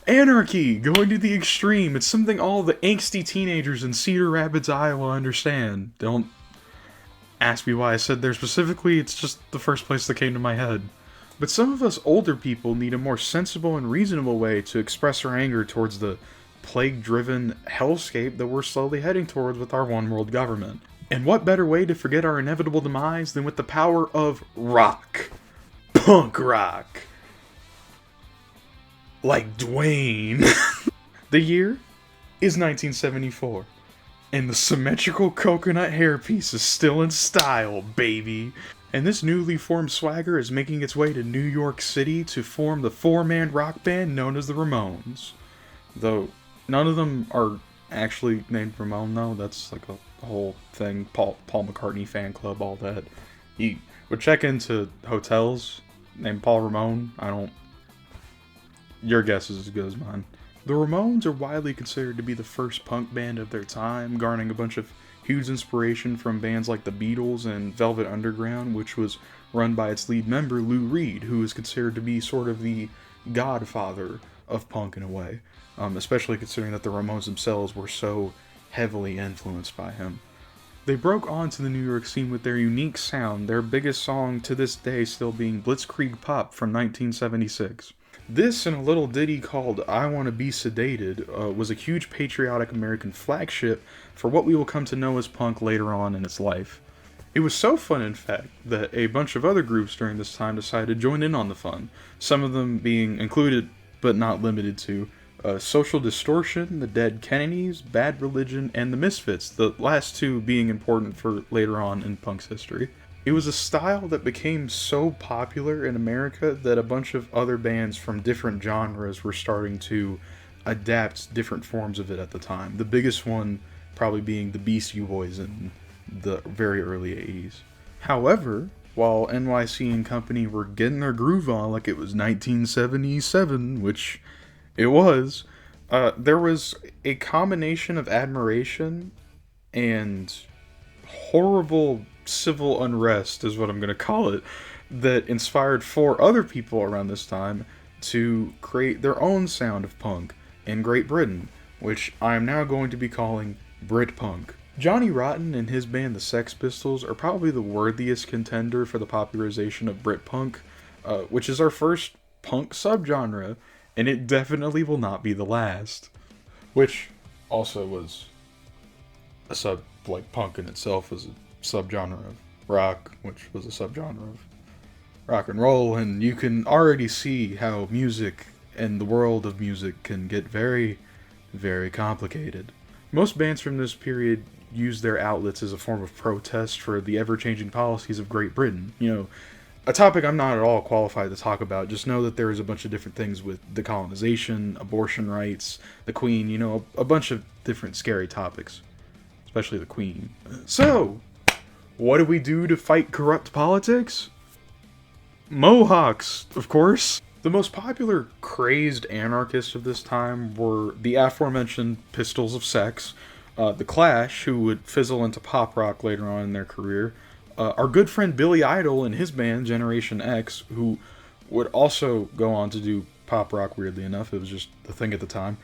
Anarchy, going to the extreme. It's something all the angsty teenagers in Cedar Rapids, Iowa understand. Don't ask me why I said there specifically, it's just the first place that came to my head. But some of us older people need a more sensible and reasonable way to express our anger towards the plague-driven hellscape that we're slowly heading towards with our one-world government. And what better way to forget our inevitable demise than with the power of rock? Punk rock. Like Dwayne. The year is 1974. And the symmetrical coconut hairpiece is still in style, baby. And this newly formed swagger is making its way to New York City to form the four-man rock band known as the Ramones. Though, none of them are actually named Ramone, though. That's like a whole thing. Paul McCartney fan club, all that. You would check into hotels named Paul Ramone. Your guess is as good as mine. The Ramones are widely considered to be the first punk band of their time, garnering a bunch of huge inspiration from bands like the Beatles and Velvet Underground, which was run by its lead member Lou Reed, who is considered to be sort of the godfather of punk in a way, especially considering that the Ramones themselves were so heavily influenced by him. They broke onto the New York scene with their unique sound, their biggest song to this day still being Blitzkrieg Pop from 1976. This and a little ditty called I Wanna Be Sedated was a huge patriotic American flagship for what we will come to know as punk later on in its life. It was so fun, in fact, that a bunch of other groups during this time decided to join in on the fun, some of them being included, but not limited to, Social Distortion, the Dead Kennedys, Bad Religion, and the Misfits, the last two being important for later on in punk's history. It was a style that became so popular in America that a bunch of other bands from different genres were starting to adapt different forms of it at the time. The biggest one probably being the Beastie Boys in the very early 80s. However, while NYC and company were getting their groove on like it was 1977, which it was, there was a combination of admiration and horrible civil unrest, is what I'm going to call it, that inspired four other people around this time to create their own sound of punk in Great Britain, which I'm now going to be calling Britpunk. Johnny Rotten and his band the Sex Pistols are probably the worthiest contender for the popularization of Britpunk, which is our first punk subgenre, and it definitely will not be the last. Which also was punk in itself was a subgenre of rock, which was a subgenre of rock and roll, and you can already see how music and the world of music can get very, very complicated. Most bands from this period use their outlets as a form of protest for the ever-changing policies of Great Britain. You know, a topic I'm not at all qualified to talk about. Just know that there is a bunch of different things with decolonization, abortion rights, the Queen, you know, a bunch of different scary topics. Especially the Queen. So, what do we do to fight corrupt politics? Mohawks, of course. The most popular crazed anarchists of this time were the aforementioned Pistols of Sex, the Clash, who would fizzle into pop rock later on in their career, our good friend Billy Idol and his band Generation X, who would also go on to do pop rock, weirdly enough, it was just the thing at the time,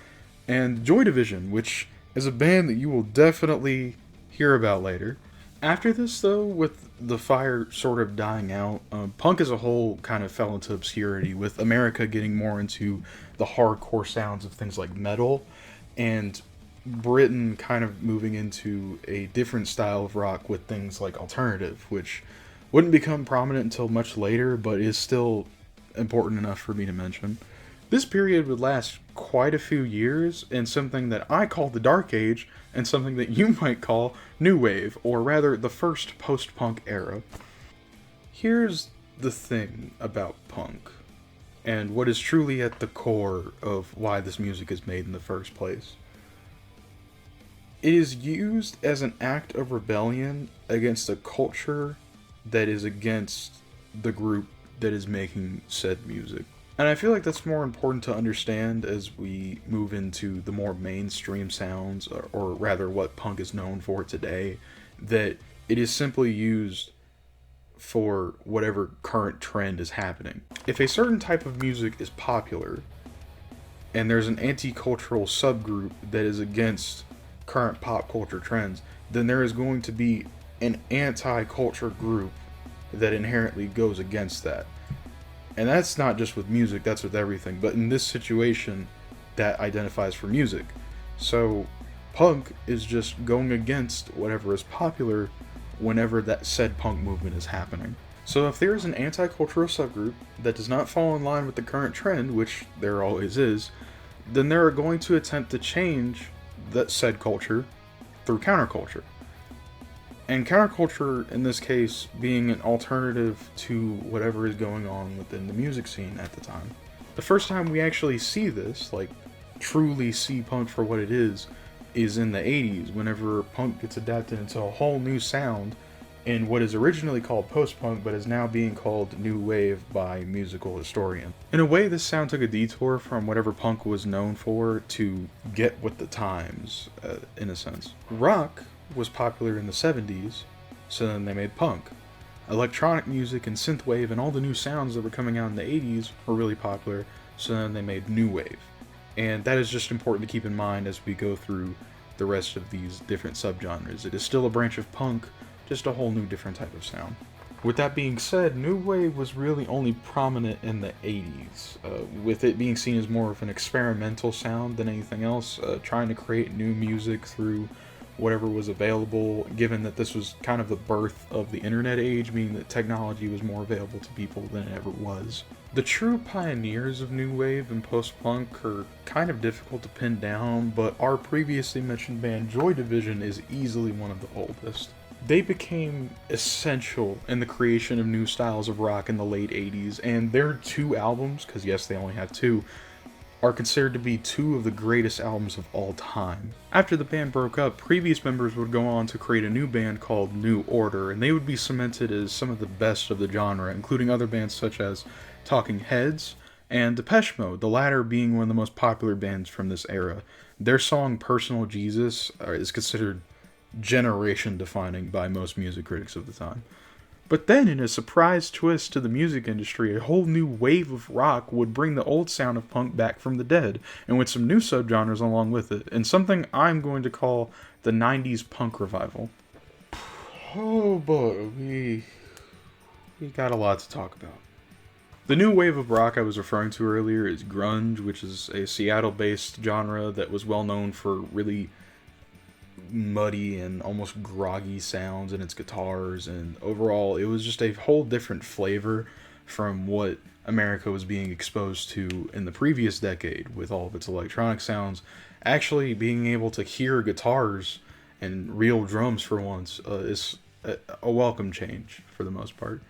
and Joy Division, which is a band that you will definitely hear about later. After this, though, with the fire sort of dying out, punk as a whole kind of fell into obscurity, with America getting more into the hardcore sounds of things like metal, and Britain kind of moving into a different style of rock with things like alternative, which wouldn't become prominent until much later, but is still important enough for me to mention. This period would last quite a few years in something that I call the Dark Age, and something that you might call New Wave, or rather the first post-punk era. Here's the thing about punk, and what is truly at the core of why this music is made in the first place. It is used as an act of rebellion against a culture that is against the group that is making said music. And I feel like that's more important to understand as we move into the more mainstream sounds, or rather what punk is known for today, that it is simply used for whatever current trend is happening. If a certain type of music is popular, and there's an anti-cultural subgroup that is against current pop culture trends, then there is going to be an anti-culture group that inherently goes against that. And that's not just with music, that's with everything. But in this situation, that identifies for music. So punk is just going against whatever is popular whenever that said punk movement is happening. So if there is an anti-cultural subgroup that does not fall in line with the current trend, which there always is, then they are going to attempt to change that said culture through counterculture. And counterculture, in this case, being an alternative to whatever is going on within the music scene at the time. The first time we actually see this, like truly see punk for what it is in the 80s, whenever punk gets adapted into a whole new sound in what is originally called post-punk, but is now being called new wave by musical historians. In a way, this sound took a detour from whatever punk was known for to get with the times, in a sense. Rock was popular in the 70s, so then they made punk. Electronic music and synthwave and all the new sounds that were coming out in the 80s were really popular, so then they made new wave. And that is just important to keep in mind as we go through the rest of these different subgenres. It is still a branch of punk, just a whole new different type of sound. With that being said, new wave was really only prominent in the 80s, with it being seen as more of an experimental sound than anything else, trying to create new music through whatever was available, given that this was kind of the birth of the internet age, meaning that technology was more available to people than it ever was. The true pioneers of new wave and post-punk are kind of difficult to pin down, but our previously mentioned band Joy Division is easily one of the oldest. They became essential in the creation of new styles of rock in the late 80s, and their two albums, because yes, they only have two, are considered to be two of the greatest albums of all time. After the band broke up, previous members would go on to create a new band called New Order, and they would be cemented as some of the best of the genre, including other bands such as Talking Heads and Depeche Mode, the latter being one of the most popular bands from this era. Their song Personal Jesus is considered generation defining by most music critics of the time. But then, in a surprise twist to the music industry, a whole new wave of rock would bring the old sound of punk back from the dead, and with some new subgenres along with it, and something I'm going to call the 90s punk revival. Oh boy, we got a lot to talk about. The new wave of rock I was referring to earlier is grunge, which is a Seattle-based genre that was well known for really muddy and almost groggy sounds in its guitars, and overall it was just a whole different flavor from what America was being exposed to in the previous decade with all of its electronic sounds. Actually being able to hear guitars and real drums for once is a welcome change for the most part.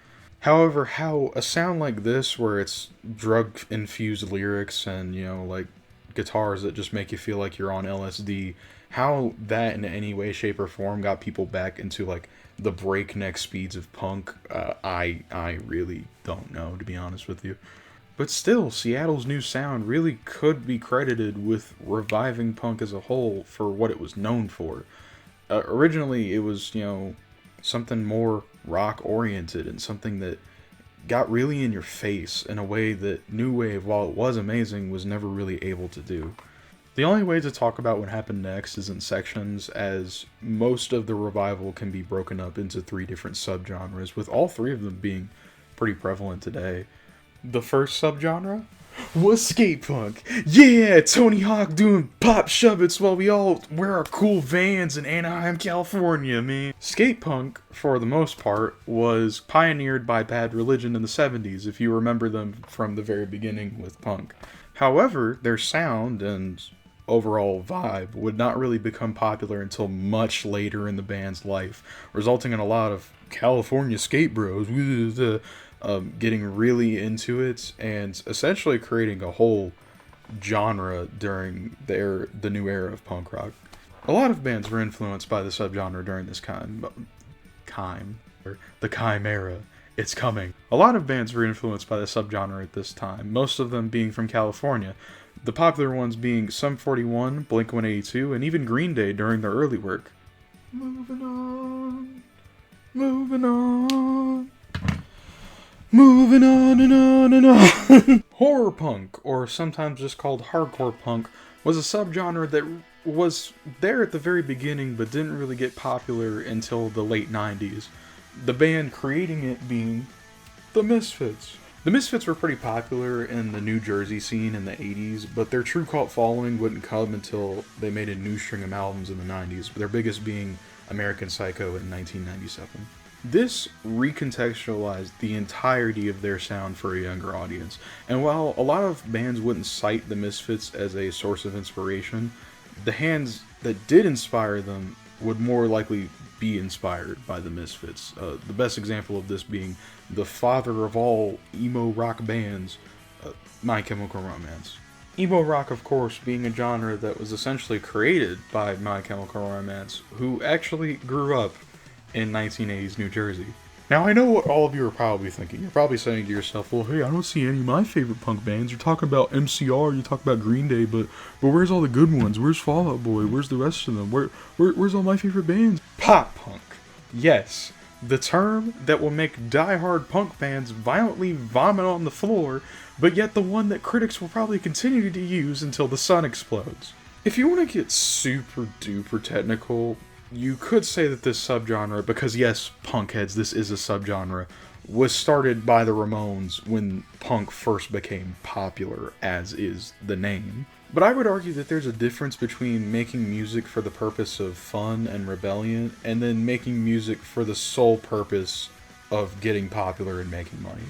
However, how a sound like this, where it's drug infused lyrics and, you know, like guitars that just make you feel like you're on LSD, how that in any way, shape, or form got people back into like the breakneck speeds of punk, I really don't know, to be honest with you. But still, Seattle's new sound really could be credited with reviving punk as a whole for what it was known for. Originally, it was, you know, something more rock oriented and something that got really in your face in a way that new wave, while it was amazing, was never really able to do. The only way to talk about what happened next is in sections, as most of the revival can be broken up into three different subgenres, with all three of them being pretty prevalent today. The first subgenre was skate punk. Yeah, Tony Hawk doing pop shove-its while we all wear our cool Vans in Anaheim, California, man. Skate punk, for the most part, was pioneered by Bad Religion in the 70s, if you remember them from the very beginning with punk. However, their sound and overall vibe would not really become popular until much later in the band's life, resulting in a lot of California skate bros getting really into it and essentially creating a whole genre during the new era of punk rock. A lot of bands were influenced by the subgenre during this the Chimera. It's coming. A lot of bands were influenced by the subgenre at this time, most of them being from California. The popular ones being Sum 41, Blink-182, and even Green Day during their early work. Moving on, moving on, moving on and on no. Horror punk, or sometimes just called hardcore punk, was a subgenre that was there at the very beginning but didn't really get popular until the late 90s. The band creating it being the Misfits. The Misfits were pretty popular in the New Jersey scene in the 80s, but their true cult following wouldn't come until they made a new string of albums in the 90s, their biggest being American Psycho in 1997. This recontextualized the entirety of their sound for a younger audience, and while a lot of bands wouldn't cite the Misfits as a source of inspiration, the hands that did inspire them would more likely be inspired by the Misfits. The best example of this being the father of all emo rock bands, My Chemical Romance. Emo rock, of course, being a genre that was essentially created by My Chemical Romance, who actually grew up in 1980s New Jersey. Now, I know what all of you are probably thinking. You're probably saying to yourself, well, hey, I don't see any of my favorite punk bands. You're talking about MCR, you talk about Green Day, but where's all the good ones? Where's Fall Out Boy? Where's the rest of them? Where's all my favorite bands? Pop punk. Yes, the term that will make die-hard punk bands violently vomit on the floor, but yet the one that critics will probably continue to use until the sun explodes. If you want to get super duper technical, you could say that this subgenre, because yes, punkheads, this is a subgenre, was started by the Ramones when punk first became popular, as is the name. But I would argue that there's a difference between making music for the purpose of fun and rebellion, and then making music for the sole purpose of getting popular and making money,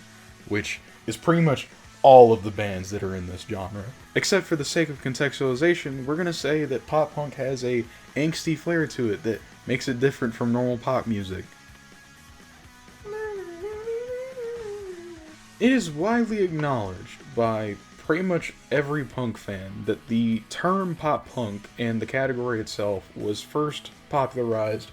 which is pretty much all of the bands that are in this genre. Except for the sake of contextualization, we're gonna say that pop punk has a angsty flair to it that makes it different from normal pop music. It is widely acknowledged by pretty much every punk fan that the term pop punk and the category itself was first popularized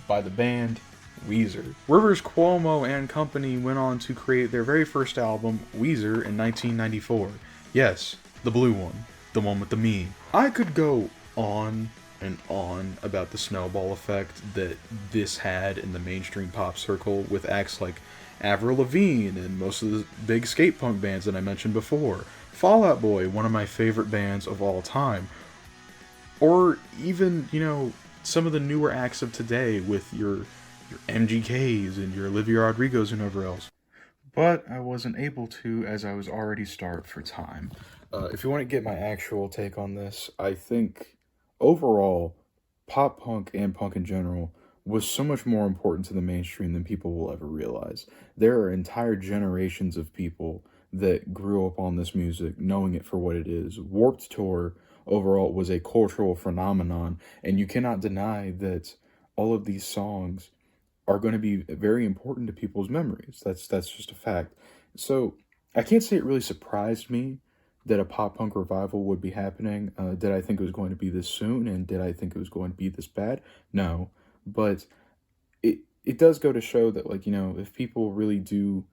by the band Weezer. Rivers Cuomo and company went on to create their very first album, Weezer, in 1994. Yes, the blue one. The one with the me. I could go on and on about the snowball effect that this had in the mainstream pop circle with acts like Avril Lavigne and most of the big skate punk bands that I mentioned before. Fall Out Boy, one of my favorite bands of all time. Or even, some of the newer acts of today with your MGKs and your Olivia Rodrigos and whoever else. But I wasn't able to, as I was already starved for time. If you want to get my actual take on this, I think overall, pop punk and punk in general was so much more important to the mainstream than people will ever realize. There are entire generations of people that grew up on this music, knowing it for what it is. Warped Tour overall was a cultural phenomenon, and you cannot deny that all of these songs are going to be very important to people's memories. That's just a fact. So I can't say it really surprised me that a pop punk revival would be happening. Did I think it was going to be this soon, and did I think it was going to be this bad? No, but it does go to show that, if people really do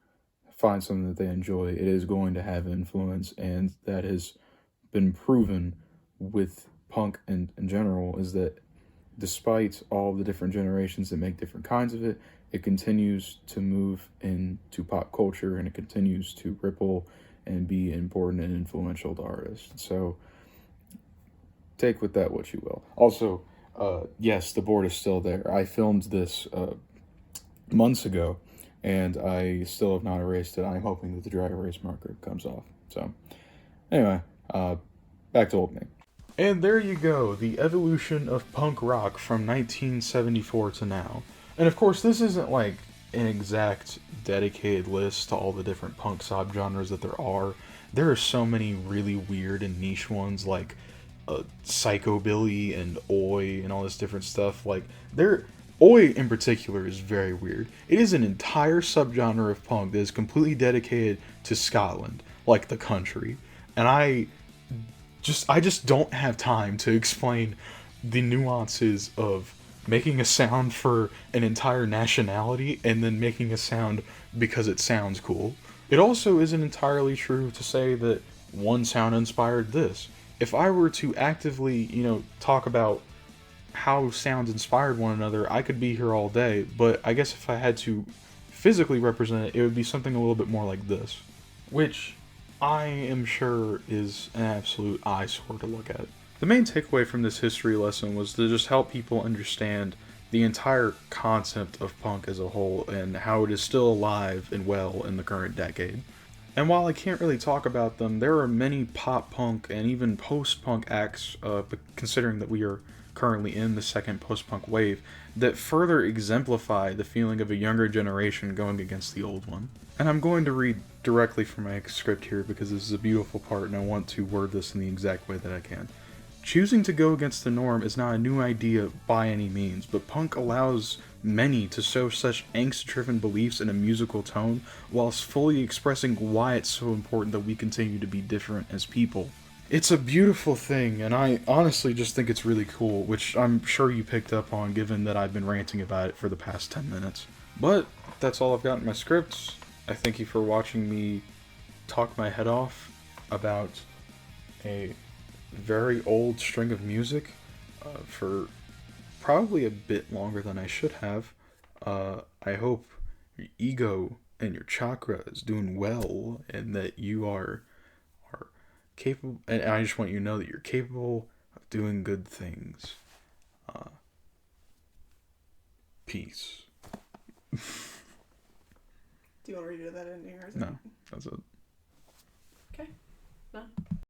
find something that they enjoy, it is going to have influence, and that has been proven with punk in general, is that despite all the different generations that make different kinds of it, it continues to move into pop culture, and it continues to ripple and be important and influential to artists. So take with that what you will. Also, yes, the board is still there. I filmed this months ago, and I still have not erased it. I'm hoping that the dry erase marker comes off. So anyway, back to old me. And there you go, the evolution of punk rock from 1974 to now. And of course, this isn't like an exact dedicated list to all the different punk subgenres that there are. There are so many really weird and niche ones like psychobilly and oi and all this different stuff. Oi in particular is very weird. It is an entire subgenre of punk that is completely dedicated to Scotland, like the country. And I just don't have time to explain the nuances of making a sound for an entire nationality and then making a sound because it sounds cool. It also isn't entirely true to say that one sound inspired this. If I were to actively, talk about how sounds inspired one another, I could be here all day, but I guess if I had to physically represent it, it would be something a little bit more like this. which I am sure is an absolute eyesore to look at. The main takeaway from this history lesson was to just help people understand the entire concept of punk as a whole and how it is still alive and well in the current decade. And while I can't really talk about them, there are many pop punk and even post punk acts, considering that we are currently in the second post punk wave, that further exemplify the feeling of a younger generation going against the old one. And I'm going to read directly from my script here because this is a beautiful part and I want to word this in the exact way that I can. Choosing to go against the norm is not a new idea by any means, but punk allows many to sow such angst-driven beliefs in a musical tone, whilst fully expressing why it's so important that we continue to be different as people. It's a beautiful thing, and I honestly just think it's really cool, which I'm sure you picked up on given that I've been ranting about it for the past 10 minutes. But that's all I've got in my scripts. I thank you for watching me talk my head off about a very old string of music for probably a bit longer than I should have. I hope your ego and your chakra is doing well and that you are capable, and I just want you to know that you're capable of doing good things. Peace. Do you want to redo that in here? No, that's it. Okay. No.